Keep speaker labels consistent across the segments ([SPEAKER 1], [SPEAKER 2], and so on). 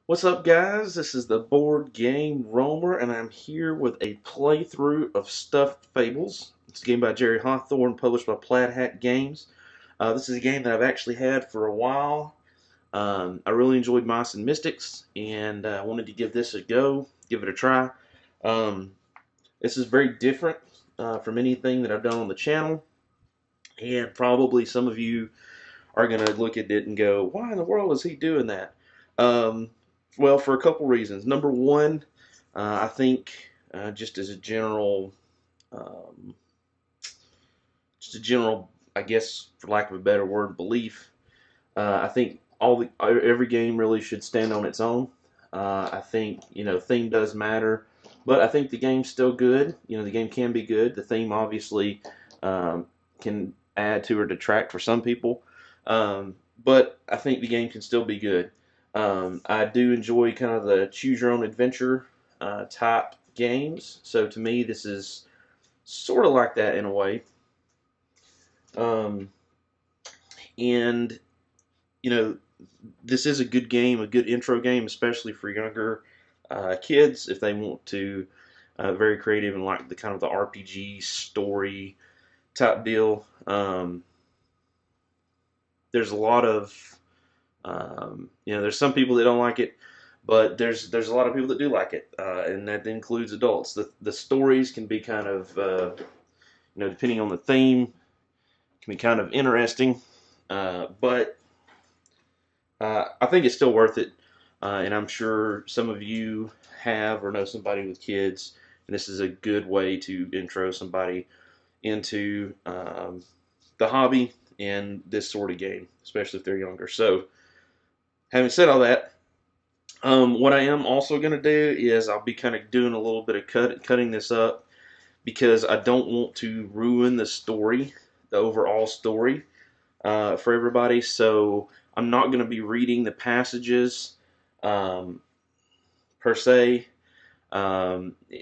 [SPEAKER 1] What's up, guys? This is the Board Game Roamer, and I'm here with a playthrough of Stuffed Fables. It's a game by Jerry Hawthorne, published by Plaid Hat Games. This is a game that I've actually had for a while. I really enjoyed Mice and Mystics, and I wanted to give this a go, give it a try. Um, this is very different from anything that I've done on the channel, and probably some of you are going to look at it and go, why in the world is he doing that? Um, well, for a couple reasons. Number one, I think just as a general, um, I guess, for lack of a better word, belief, I think every game really should stand on its own. I think theme does matter, but I think the game's still good. The game can be good. The theme obviously can add to or detract for some people, but I think the game can still be good. I do enjoy kind of the choose your own adventure type games, so to me this is sort of like that in a way. Um, and you know, this is a good game, a good intro game, especially for younger kids if they want to very creative and like the kind of the RPG story type deal. There's a lot of there's some people that don't like it, but there's a lot of people that do like it, and that includes adults. The stories can be kind of depending on the theme, can be kind of interesting, but I think it's still worth it, and I'm sure some of you have or know somebody with kids, and this is a good way to intro somebody into the hobby and this sort of game, especially if they're younger. So, having said all that, what I am also going to do is I'll be kind of doing a little bit of cutting this up because I don't want to ruin the story, the overall story, for everybody. So I'm not going to be reading the passages per se,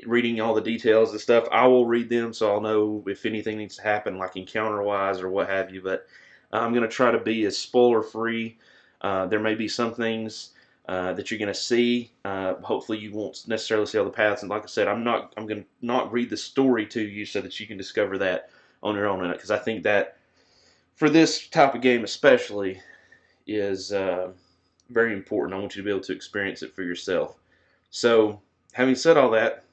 [SPEAKER 1] reading all the details and stuff. I will read them so I'll know if anything needs to happen, like encounter-wise or what have you. But I'm going to try to be as spoiler-free. There may be some things that you're going to see. Hopefully, you won't necessarily see all the paths. And like I said, I'm going to not read the story to you so that you can discover that on your own. Because I think that for this type of game, especially, is very important. I want you to be able to experience it for yourself. So, having said all that,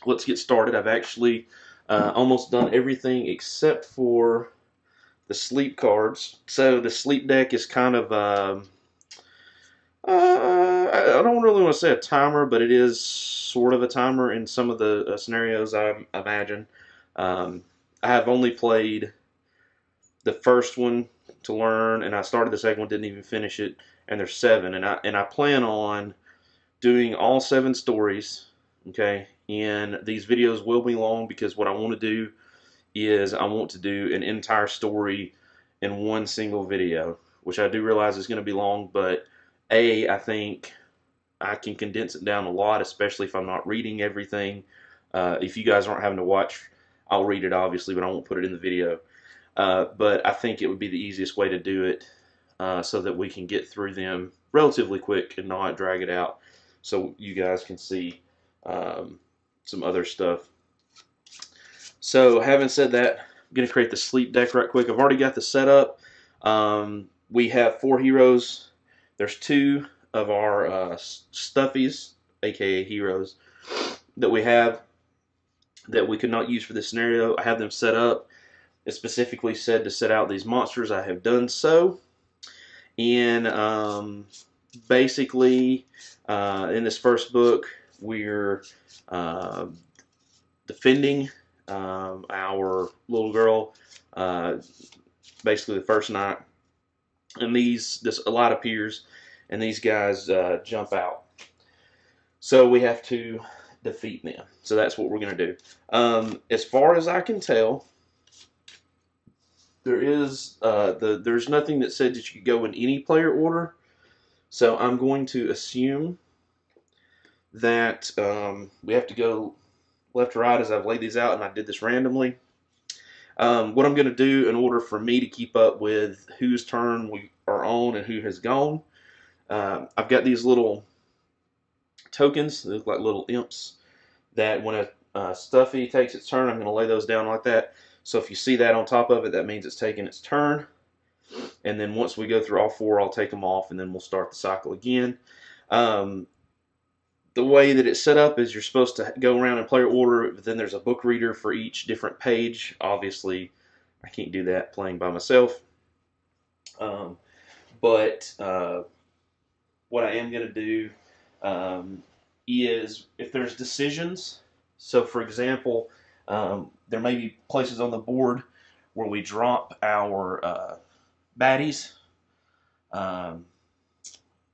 [SPEAKER 1] let's get started. I've actually almost done everything except for the sleep cards. So the sleep deck is kind of I don't really want to say a timer, but it is sort of a timer in some of the scenarios I imagine. I have only played the first one to learn, and I started the second one, didn't even finish it, and there's 7, and I plan on doing all 7 stories. Okay, and these videos will be long because what I want to do is I want to do an entire story in one single video, which I do realize is going to be long, but I think I can condense it down a lot, especially if I'm not reading everything. If you guys aren't having to watch, I'll read it obviously, but I won't put it in the video. But I think it would be the easiest way to do it so that we can get through them relatively quick and not drag it out so you guys can see some other stuff. So having said that, I'm going to create the sleep deck right quick. I've already got the setup. We have 4 heroes. There's 2 of our stuffies, aka heroes, that we have that we could not use for this scenario. I have them set up. It specifically said to set out these monsters. I have done so. And basically, in this first book, we're defending our little girl basically the first night, and a light appears, and these guys jump out. So we have to defeat them. So that's what we're going to do. As far as I can tell, there's nothing that said that you could go in any player order. So I'm going to assume that we have to go left to right as I've laid these out, and I did this randomly. What I'm going to do in order for me to keep up with whose turn we are on and who has gone, I've got these little tokens. They look like little imps that when a stuffy takes its turn, I'm going to lay those down like that. So if you see that on top of it, that means it's taking its turn. And then once we go through all 4, I'll take them off, and then we'll start the cycle again. The way that it's set up is you're supposed to go around in player order, but then there's a book reader for each different page. Obviously, I can't do that playing by myself. But what I am going to do is if there's decisions, so for example, there may be places on the board where we drop our baddies,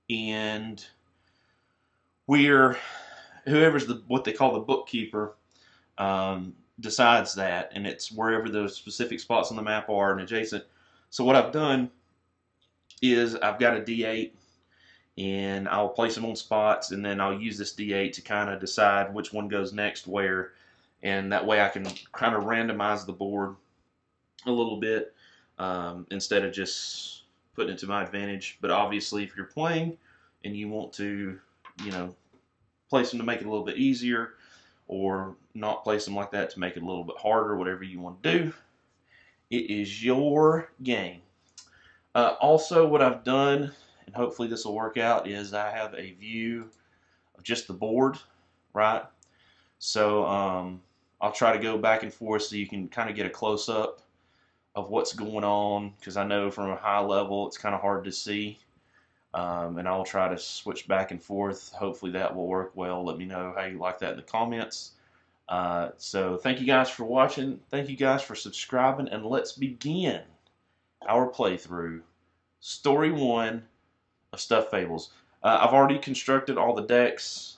[SPEAKER 1] and whoever's what they call the bookkeeper decides that, and it's wherever those specific spots on the map are and adjacent. So what I've done is I've got a D8, and I'll place them on spots, and then I'll use this D8 to kind of decide which one goes next where, and that way I can kind of randomize the board a little bit instead of just putting it to my advantage. But obviously, if you're playing and you want to, place them to make it a little bit easier, or not place them like that to make it a little bit harder, whatever you want to do, it is your game. Also, what I've done, and hopefully this will work out, is I have a view of just the board, right? So I'll try to go back and forth so you can kind of get a close-up of what's going on, because I know from a high level it's kind of hard to see. And I'll try to switch back and forth. Hopefully that will work well. Let me know how you like that in the comments. So thank you guys for watching. Thank you guys for subscribing, and let's begin our playthrough. Story 1 of Stuffed Fables. I've already constructed all the decks.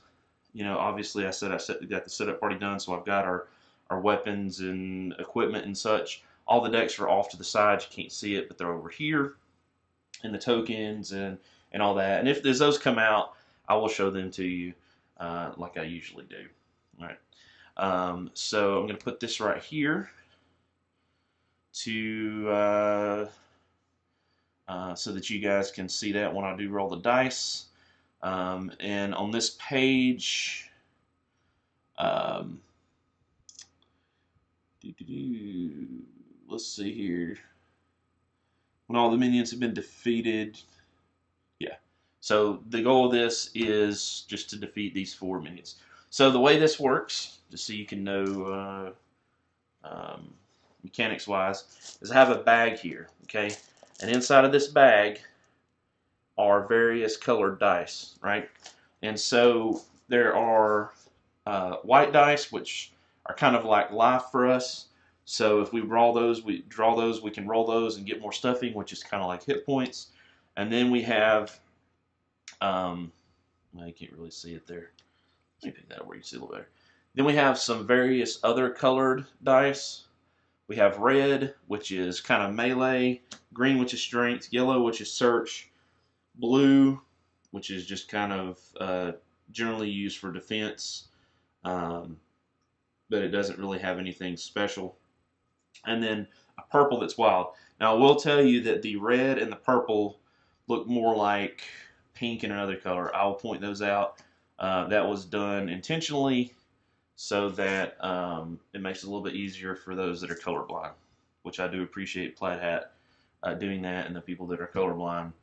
[SPEAKER 1] Obviously I got the setup already done, so I've got our weapons and equipment and such. All the decks are off to the side. You can't see it, but they're over here. And the tokens and all that. And if those come out, I will show them to you like I usually do. All right. So I'm going to put this right here to so that you guys can see that when I do roll the dice. And on this page, let's see here. When all the minions have been defeated. Yeah. So the goal of this is just to defeat these 4 minions. So the way this works, just so you can know mechanics-wise, is I have a bag here, okay? And inside of this bag are various colored dice, right? And so there are white dice, which are kind of like life for us. So if we draw those, we can roll those and get more stuffing, which is kind of like hit points. And then we have, well, you can't really see it there. Let me pick that up where you can see a little better. Then we have some various other colored dice. We have red, which is kind of melee, green, which is strength, yellow, which is search, blue, which is just kind of generally used for defense, but it doesn't really have anything special. And then a purple that's wild. Now I will tell you that the red and the purple look more like pink and another color. I'll point those out. That was done intentionally so that it makes it a little bit easier for those that are colorblind, which I do appreciate Plaid Hat doing that, and the people that are colorblind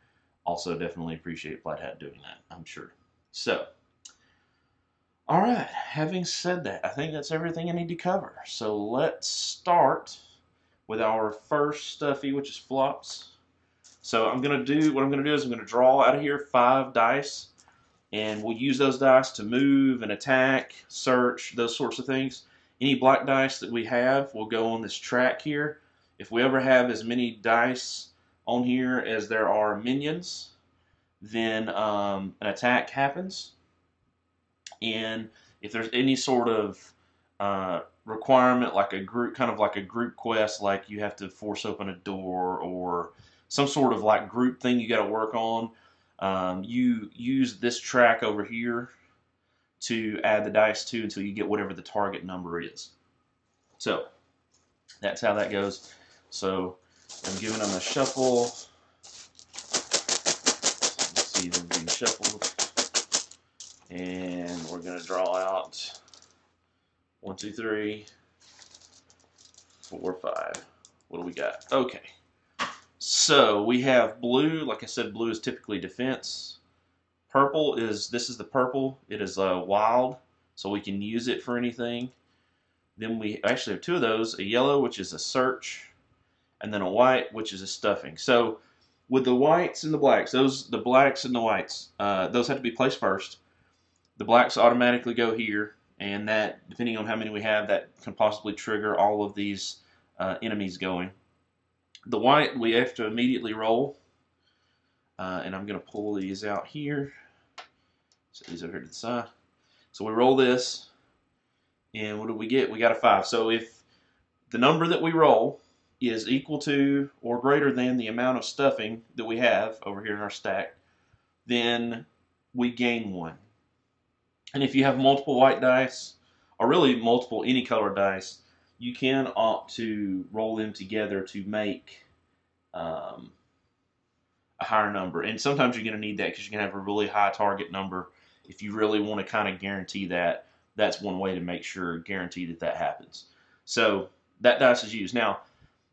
[SPEAKER 1] also definitely appreciate Plaid Hat doing that, I'm sure. So, alright, having said that, I think that's everything I need to cover. So let's start with our first stuffy, which is flops. So what I'm going to do is I'm going to draw out of here 5 dice, and we'll use those dice to move and attack, search, those sorts of things. Any black dice that we have will go on this track here. If we ever have as many dice on here as there are minions, then an attack happens. And if there's any sort of requirement, like a group, kind of like a group quest, like you have to force open a door or some sort of like group thing you got to work on, you use this track over here to add the dice to until you get whatever the target number is. So that's how that goes. So I'm giving them a shuffle. Let's see them being shuffled. And to draw out 1, 2, 3, 4, 5. What do we got? Okay. So we have blue. Like I said, blue is typically defense. Purple is, this is the purple. It is wild, so we can use it for anything. Then we actually have two of those, a yellow, which is a search, and then a white, which is a stuffing. So with the whites and the blacks, the blacks and the whites, those have to be placed first. The blacks automatically go here, and that, depending on how many we have, that can possibly trigger all of these enemies going. The white, we have to immediately roll, and I'm going to pull these out here. Set these over here to the side. So we roll this, and what do we get? We got a 5. So if the number that we roll is equal to or greater than the amount of stuffing that we have over here in our stack, then we gain 1. And if you have multiple white dice, or really multiple any color dice, you can opt to roll them together to make a higher number. And sometimes you're going to need that because you can have a really high target number. If you really want to kind of guarantee that, that's one way to make sure, guarantee that that happens. So that dice is used. Now,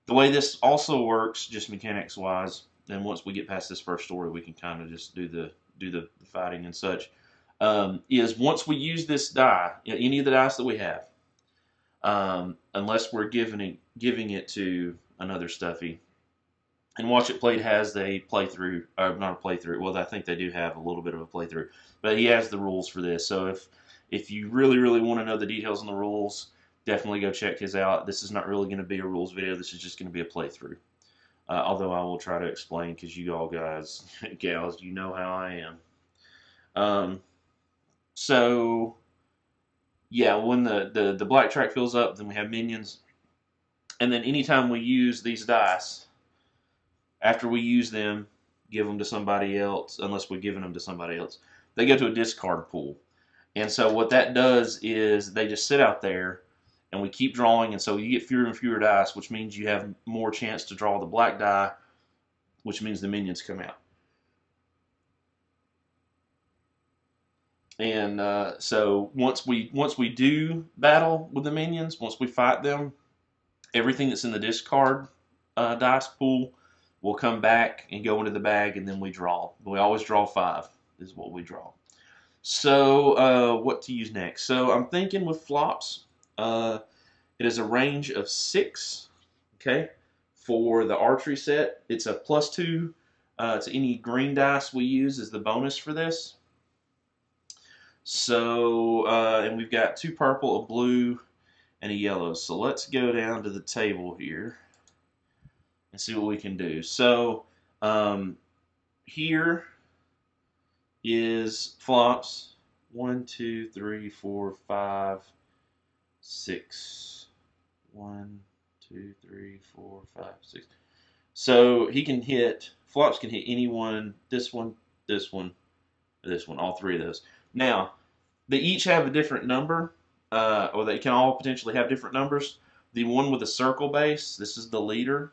[SPEAKER 1] the way this also works, just mechanics-wise, then once we get past this first story, we can kind of just do the fighting and such, is once we use this die, any of the dice that we have, unless we're giving it to another stuffy. And Watch It Played has a playthrough, or not a playthrough, well, I think they do have a little bit of a playthrough, but he has the rules for this. So if you really, really want to know the details on the rules, definitely go check his out. This is not really going to be a rules video. This is just going to be a playthrough. Although I will try to explain, because you all guys, gals, you know how I am. So, yeah, when the black track fills up, then we have minions. And then anytime we use these dice, after we use them, give them to somebody else, unless we're giving them to somebody else, they go to a discard pool. And so what that does is they just sit out there, and we keep drawing, and so you get fewer and fewer dice, which means you have more chance to draw the black die, which means the minions come out. And so once we do battle with the minions, once we fight them, everything that's in the discard dice pool will come back and go into the bag, and then we draw. We always draw 5 is what we draw. So what to use next? So I'm thinking with flops, it is a range of 6. Okay, for the archery set, it's a +2 to any green dice we use as the bonus for this. So, and we've got 2 purple, a blue, and a yellow. So let's go down to the table here and see what we can do. So, here is flops. 1, 2, 3, 4, 5, 6. 1, 2, 3, 4, 5, 6. So he can hit, flops can hit any one, this one, this one, this one, all 3 of those. Now, they each have a different number, or they can all potentially have different numbers. The one with a circle base, this is the leader,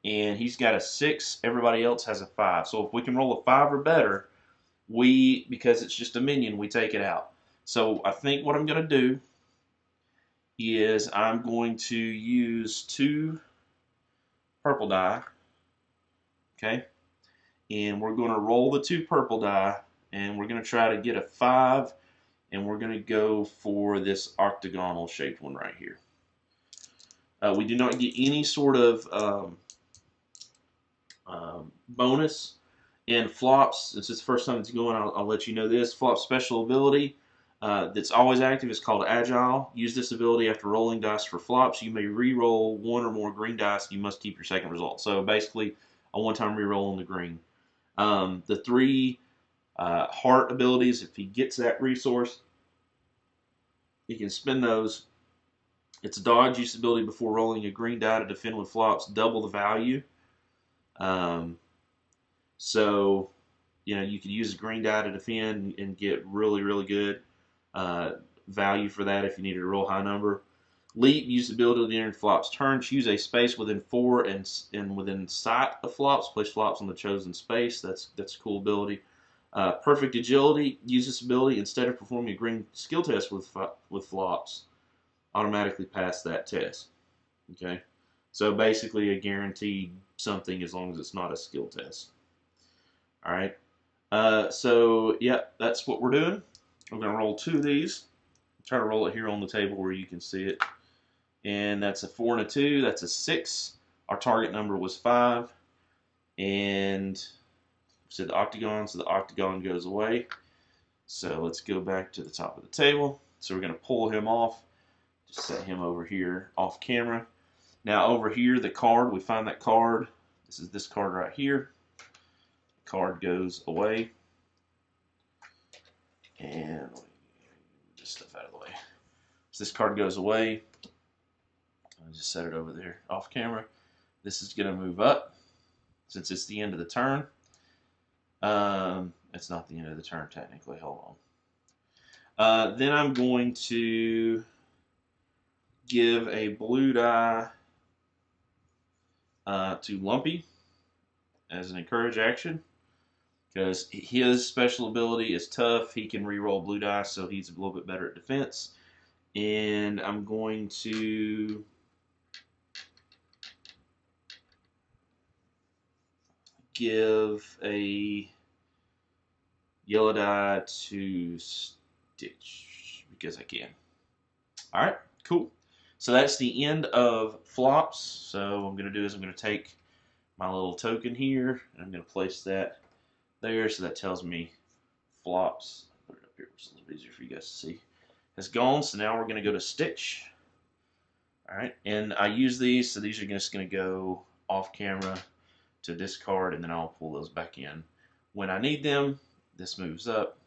[SPEAKER 1] and he's got a 6. Everybody else has a 5. So if we can roll a 5 or better, because it's just a minion, we take it out. So I think what I'm going to do is I'm going to use 2 purple die, okay? And we're going to roll the 2 purple die, and we're going to try to get a 5, and we're going to go for this octagonal shaped one right here. We do not get any sort of bonus in flops. Since it's the first time it's going, I'll let you know this. Flop's special ability that's always active is called Agile. Use this ability after rolling dice for flops. You may re-roll 1 or more green dice. You must keep your second result. So basically, a one-time re-roll on the green. The 3 heart abilities, if he gets that resource, he can spend those. It's a dodge use ability before rolling a green die to defend with flops, double the value. So, you know, you could use a green die to defend and get really, really good value for that if you needed a real high number. Leap, use the ability during flops turn. Choose a space within 4 and within sight of flops. Place flops on the chosen space. That's a cool ability. Perfect agility. Use this ability instead of performing a green skill test with flops. Automatically pass that test. Okay, so basically a guaranteed something as long as it's not a skill test. All right. So yeah, that's what we're doing. We're gonna roll 2 of these. Try to roll it here on the table where you can see it. And that's a 4 and a 2. That's a 6. Our target number was 5. And said the octagon, so the octagon goes away. So let's go back to the top of the table. So we're going to pull him off. Just set him over here off camera. Now over here, the card, we find that card. This is this card right here. The card goes away. And get this stuff out of the way. So this card goes away. I'll just set it over there off camera. This is going to move up since it's the end of the turn. It's not the end of the turn technically. Hold on. Then I'm going to give a blue die to Lumpy as an encourage action because his special ability is tough. He can reroll blue dice, so he's a little bit better at defense. And I'm going to give a yellow die to Stitch because I can. Alright, cool. So that's the end of flops. So what I'm going to do is I'm going to take my little token here and I'm going to place that there. So that tells me flops. Put it up here, which is a little easier for you guys to see. Has gone. So now we're going to go to Stitch. Alright, and I use these. So these are just going to go off camera to discard, and then I'll pull those back in when I need them. This moves up.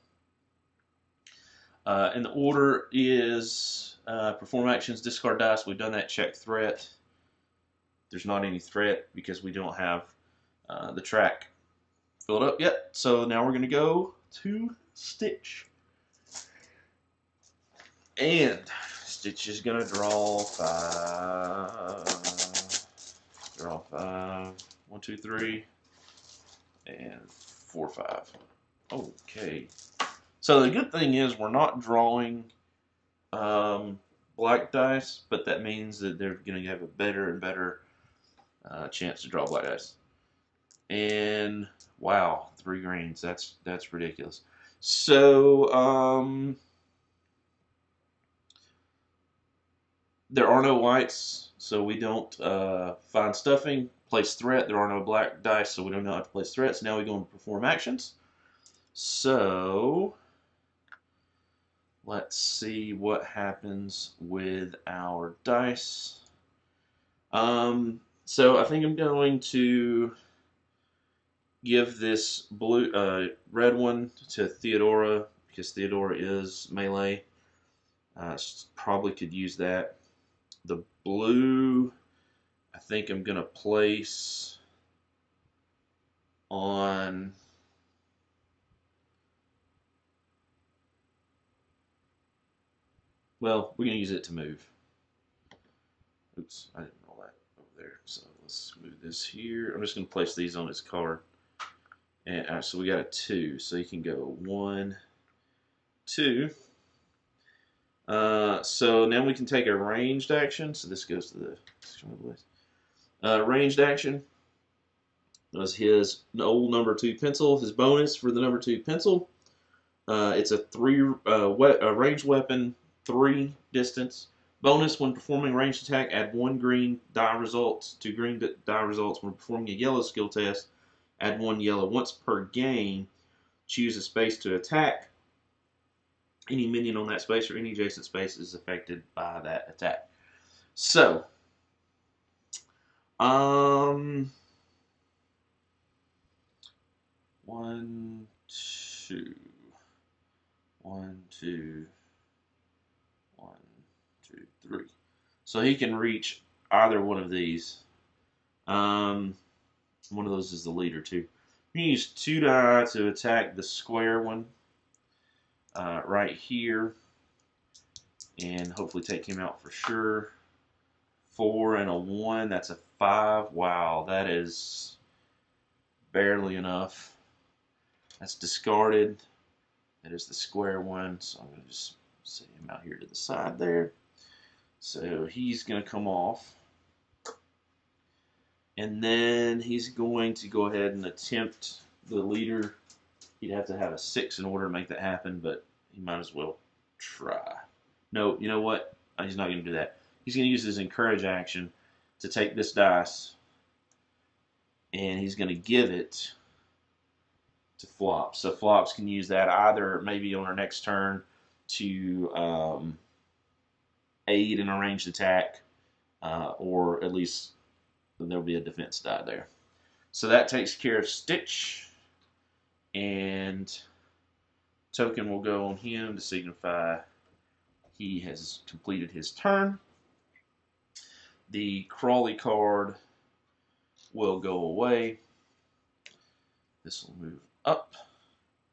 [SPEAKER 1] And the order is perform actions, discard dice. We've done that. Check threat. There's not any threat because we don't have the track filled up yet. So now we're going to go to Stitch. And Stitch is going to draw 5. Draw 5. 1, 2, 3, and 4, 5. Okay. So the good thing is we're not drawing black dice, but that means that they're going to have a better and better chance to draw black dice. And wow, 3 greens. That's ridiculous. So there are no whites, so we don't find stuffing. Place threat. There are no black dice, so we don't know how to place threats. Now we go and perform actions. So let's see what happens with our dice. So I think I'm going to give this blue, red one to Theodora because Theodora is melee. Probably could use that. The blue, I think I'm going to place on well, we're going to use it to move. Oops, I didn't roll that over there. So let's move this here. I'm just going to place these on his card. And so we got a 2. So you can go 1, 2. So now we can take a ranged action. So this goes to the ranged action was his old number 2 pencil. His bonus for the number 2 pencil. It's a ranged weapon, 3 distance. Bonus when performing ranged attack, add 1 green die results to green die results. When performing a yellow skill test, add 1 yellow. Once per game, choose a space to attack. Any minion on that space or any adjacent space is affected by that attack. So, 1, 2, 1, 2, 1, 2, 3. So he can reach either one of these. One of those is the leader too. You can use 2 die to attack the square one right here, and hopefully take him out for sure. 4 and a 1. That's a 5. Wow, that is barely enough. That's discarded. That is the square one, so I'm going to just set him out here to the side there. So he's going to come off. And then he's going to go ahead and attempt the leader. He'd have to have a 6 in order to make that happen, but he might as well try. No, you know what? He's not going to do that. He's going to use his encourage action to take this dice, and he's going to give it to Flops. So Flops can use that either maybe on her next turn to aid in a ranged attack, or at least there'll be a defense die there. So that takes care of Stitch, and token will go on him to signify he has completed his turn. The Crawley card will go away. This will move up,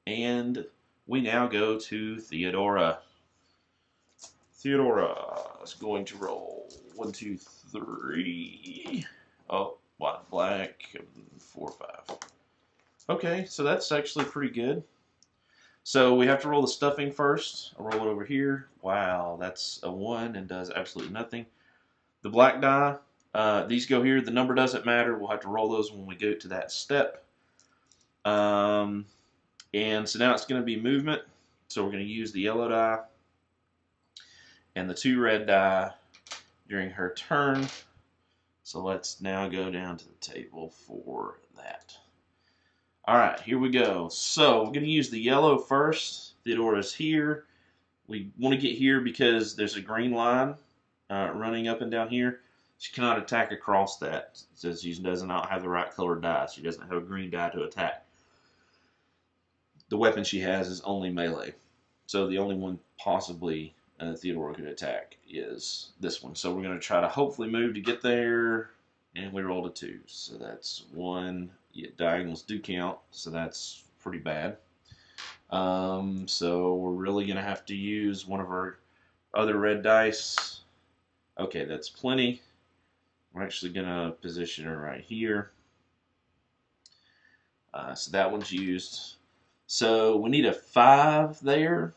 [SPEAKER 1] and we now go to Theodora. Theodora is going to roll 1, 2, 3. Oh, white, black, 4, 5. Okay, so that's actually pretty good. So we have to roll the stuffing first. I'll roll it over here. Wow, that's a 1 and does absolutely nothing. The black die, these go here. The number doesn't matter. We'll have to roll those when we go to that step. And so now it's going to be movement. So we're going to use the yellow die and the 2 red die during her turn. So let's now go down to the table for that. All right, here we go. So we're going to use the yellow first. Theodora's here. We want to get here because there's a green line running up and down here. She cannot attack across that since she does not have the right colored die. She doesn't have a green die to attack. The weapon she has is only melee. So the only one possibly Theodora could attack is this one. So we're going to try to hopefully move to get there. And we rolled a 2. So that's 1. Yeah, diagonals do count. So that's pretty bad. So we're really going to have to use one of our other red dice. Okay, that's plenty. We're actually going to position her right here. So that one's used. So we need a 5 there.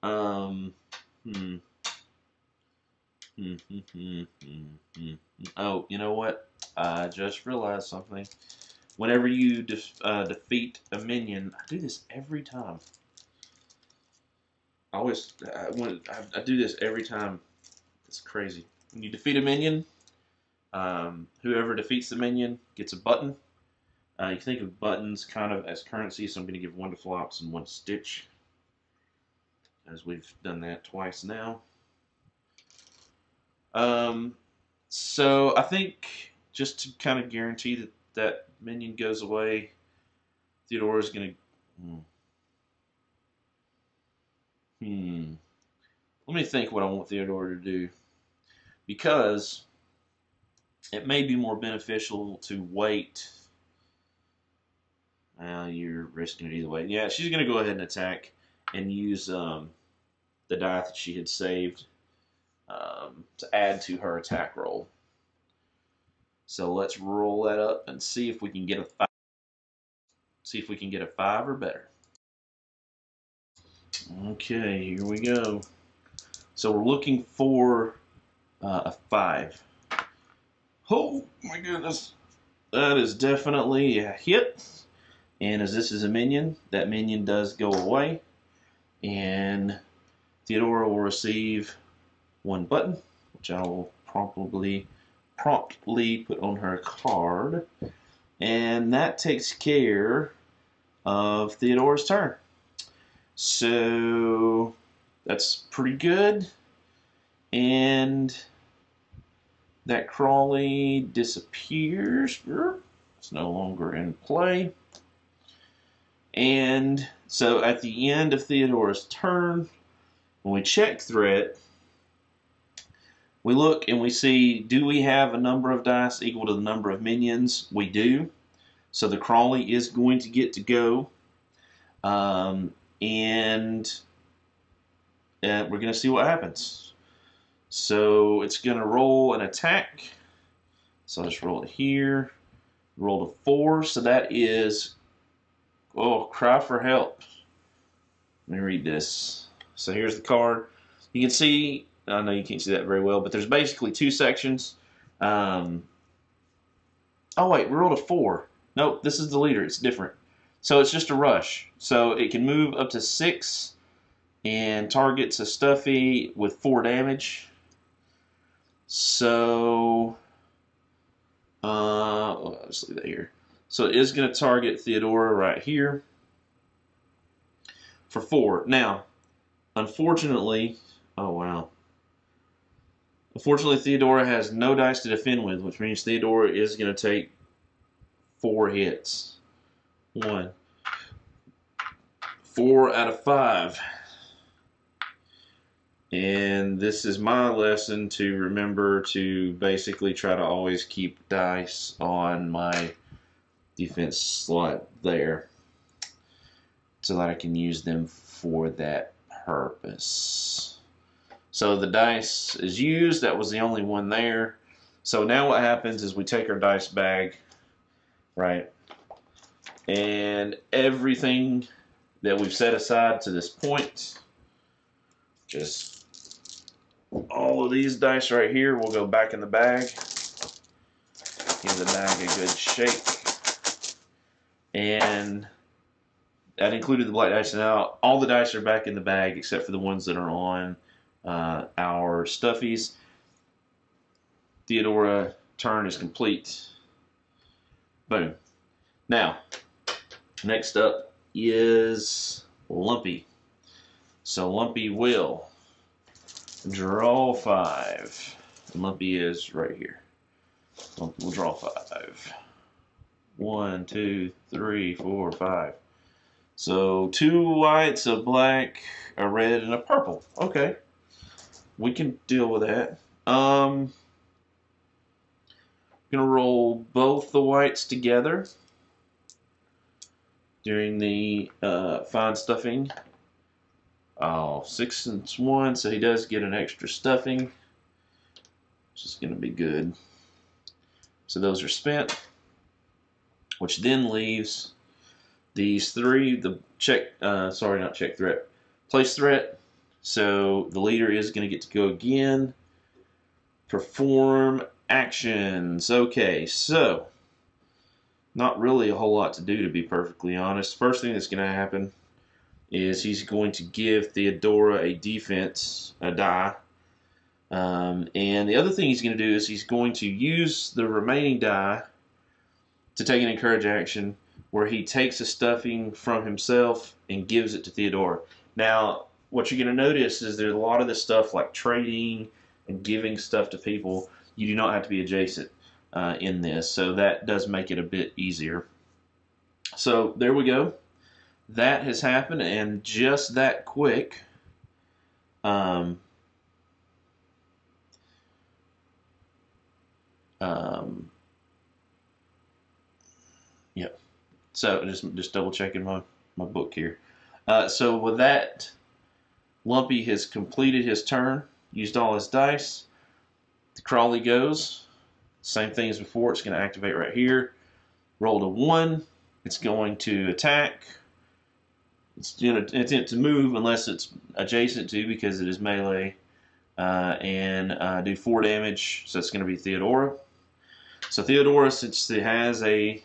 [SPEAKER 1] Oh, you know what? I just realized something. Whenever you defeat a minion, I do this every time. I do this every time. It's crazy. When you defeat a minion, whoever defeats the minion gets a button. You can think of buttons kind of as currency, so I'm going to give 1 to Flops and 1 to Stitch, as we've done that twice now. So I think just to kind of guarantee that that minion goes away, Theodora's going to... Let me think what I want Theodora to do. Because it may be more beneficial to wait. You're risking it either way. Yeah, she's going to go ahead and attack and use the die that she had saved to add to her attack roll. So let's roll that up and see if we can get a 5. See if we can get a 5 or better. Okay, here we go. So we're looking for a 5. Oh my goodness. That is definitely a hit. And as this is a minion, that minion does go away. And Theodora will receive 1 button, which I will promptly put on her card. And that takes care of Theodora's turn. So that's pretty good. And that Crawley disappears. It's no longer in play. And so at the end of Theodora's turn, when we check threat, we look and we see, do we have a number of dice equal to the number of minions? We do. So the Crawley is going to get to go. And we're going to see what happens. So it's going to roll an attack. So I'll just roll it here. Rolled a 4, so that is Oh, cry for help. Let me read this. So here's the card. You can see, I know you can't see that very well, but there's basically two sections. Oh wait, we rolled a 4. Nope, this is the leader. It's different. So it's just a rush. So it can move up to 6 and targets a Stuffy with 4 damage. So, let's leave that here. So it is going to target Theodora right here for 4. Now, unfortunately, oh wow. Unfortunately, Theodora has no dice to defend with, which means Theodora is going to take 4 hits. 1. 4 out of 5. And this is my lesson to remember to basically try to always keep dice on my defense slot there so that I can use them for that purpose. So the dice is used. That was the only one there. So now what happens is we take our dice bag, right, and everything that we've set aside to this point, just all of these dice right here will go back in the bag. Give the bag a good shake. And that included the black dice. Now, all the dice are back in the bag except for the ones that are on our stuffies. Theodora turn is complete. Boom. Now, next up is Lumpy. So Lumpy will draw 5. And Lumpy is right here. Lumpy will draw 5. 1, 2, 3, 4, 5. So 2 whites, a black, a red, and a purple. Okay. We can deal with that. I'm going to roll both the whites together during the fine stuffing. Oh, 6 and 1, so he does get an extra stuffing, which is going to be good. So those are spent, which then leaves these 3, the check, sorry, not check threat, place threat. So the leader is going to get to go again. Perform actions. Okay, so not really a whole lot to do, to be perfectly honest. First thing that's going to happen is he's going to give Theodora a defense, a die. And the other thing he's going to do is he's going to use the remaining die to take an encourage action where he takes a stuffing from himself and gives it to Theodora. Now, what you're going to notice is there's a lot of this stuff like trading and giving stuff to people. You do not have to be adjacent in this, so that does make it a bit easier. So there we go. That has happened, and just that quick. Yeah. So just double checking my book here. So with that, Lumpy has completed his turn, used all his dice. The Crawley goes. Same thing as before. It's going to activate right here. Rolled a 1. It's going to attack. It's going to attempt to move unless it's adjacent to, because it is melee, and do 4 damage. So it's going to be Theodora. So Theodora, since it has a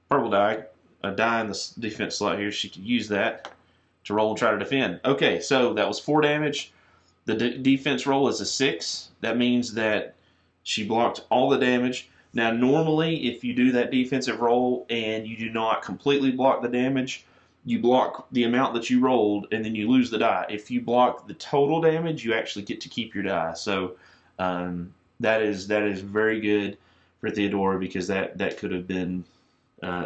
[SPEAKER 1] purple die, a die in the defense slot here, she could use that to roll and try to defend. Okay, so that was 4 damage. The defense roll is a 6. That means that she blocked all the damage. Now, normally, if you do that defensive roll and you do not completely block the damage, you block the amount that you rolled, and then you lose the die. If you block the total damage, you actually get to keep your die. So that is very good for Theodora, because that could have been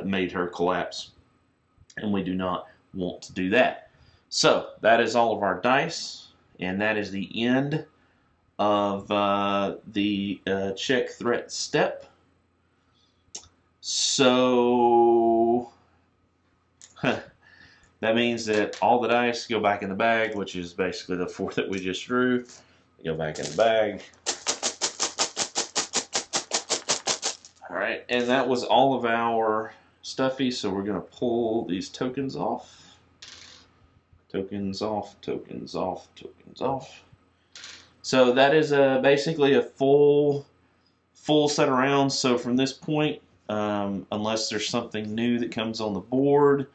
[SPEAKER 1] made her collapse, and we do not want to do that. So that is all of our dice, and that is the end of the check threat step. So that means that all the dice go back in the bag, which is basically the 4 that we just drew. They go back in the bag. All right, and that was all of our stuffy, so we're going to pull these tokens off. Tokens off, tokens off, tokens off. So that is basically a full set of rounds. So from this point, unless there's something new that comes on the board,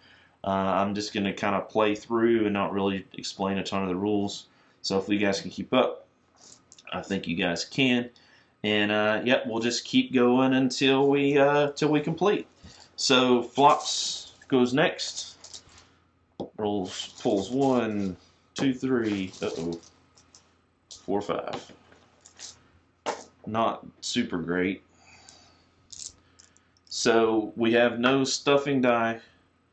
[SPEAKER 1] I'm just going to kind of play through and not really explain a ton of the rules. So if you guys can keep up, I think you guys can. And yep, we'll just keep going until we complete. So flops goes next. Pulls 1, 2, 3. Uh-oh. 4, 5. Not super great. So we have no stuffing die.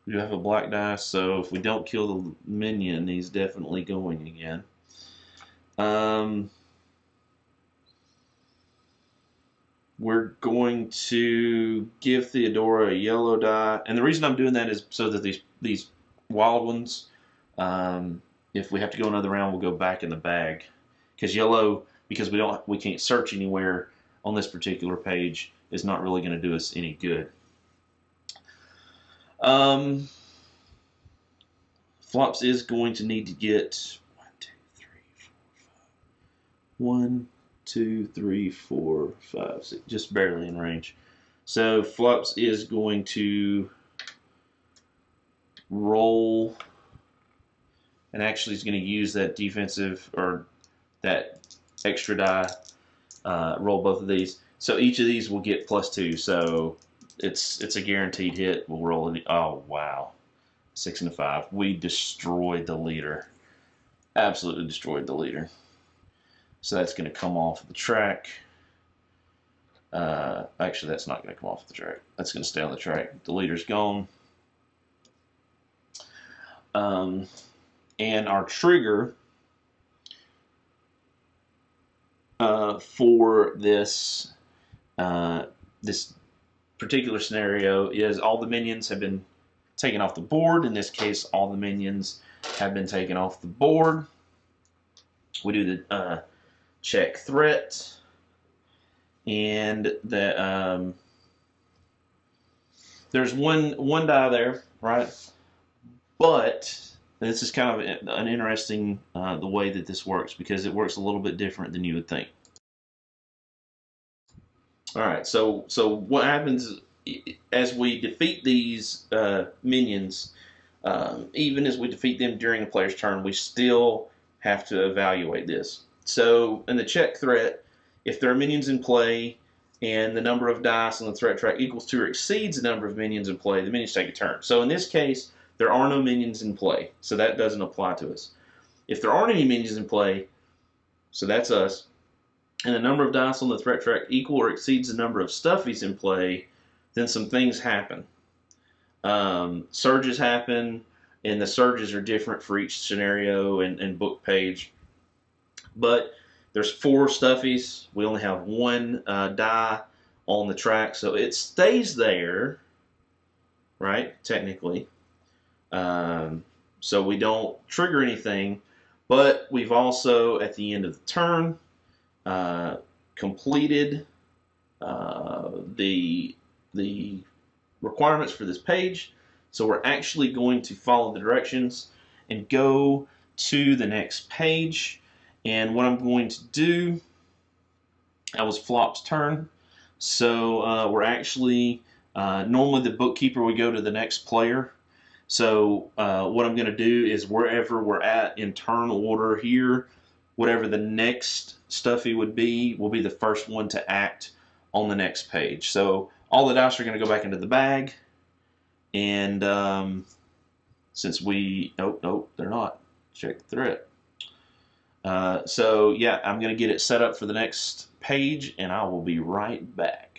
[SPEAKER 1] We have a black die, so if we don't kill the minion, he's definitely going again. We're going to give Theodora a yellow die, and the reason I'm doing that is so that these wild ones, if we have to go another round, we'll go back in the bag. Because yellow, because we can't search anywhere on this particular page, is not really going to do us any good. Flops is going to need to get 1, 2, 3, 4, 5, 6, just barely in range. So Flops is going to roll, and actually is going to use that defensive or that extra die. Roll both of these. So each of these will get +2. So it's a guaranteed hit. We'll roll it. Oh wow, 6 and a 5. We destroyed the leader. Absolutely destroyed the leader. So that's going to come off the track. Actually, that's not going to come off the track. That's going to stay on the track. The leader's gone. And our trigger for this this particular scenario is all the minions have been taken off the board. In this case, all the minions have been taken off the board. We do the check threat, and the there's one die there, right? But this is kind of an interesting the way that this works, because it works a little bit different than you would think. All right, so what happens as we defeat these minions, even as we defeat them during the player's turn, we still have to evaluate this. So in the check threat, if there are minions in play and the number of dice on the threat track equals to or exceeds the number of minions in play, the minions take a turn. So in this case, there are no minions in play, so that doesn't apply to us. If there aren't any minions in play, so that's us, and the number of dice on the threat track equal or exceeds the number of stuffies in play, then some things happen. Surges happen, and the surges are different for each scenario and book page. But there's 4 stuffies. We only have 1 die on the track, so it stays there, right, technically. So we don't trigger anything, but we've also, at the end of the turn, completed the requirements for this page. So we're actually going to follow the directions and go to the next page. And what I'm going to do, that was Flop's turn. So we're actually, normally the bookkeeper would go to the next player. So what I'm going to do is wherever we're at in turn order here, whatever the next stuffy will be the first one to act on the next page. So all the dice are going to go back into the bag. And since we, nope, they're not. Check the threat. So yeah, I'm going to get it set up for the next page, and I will be right back.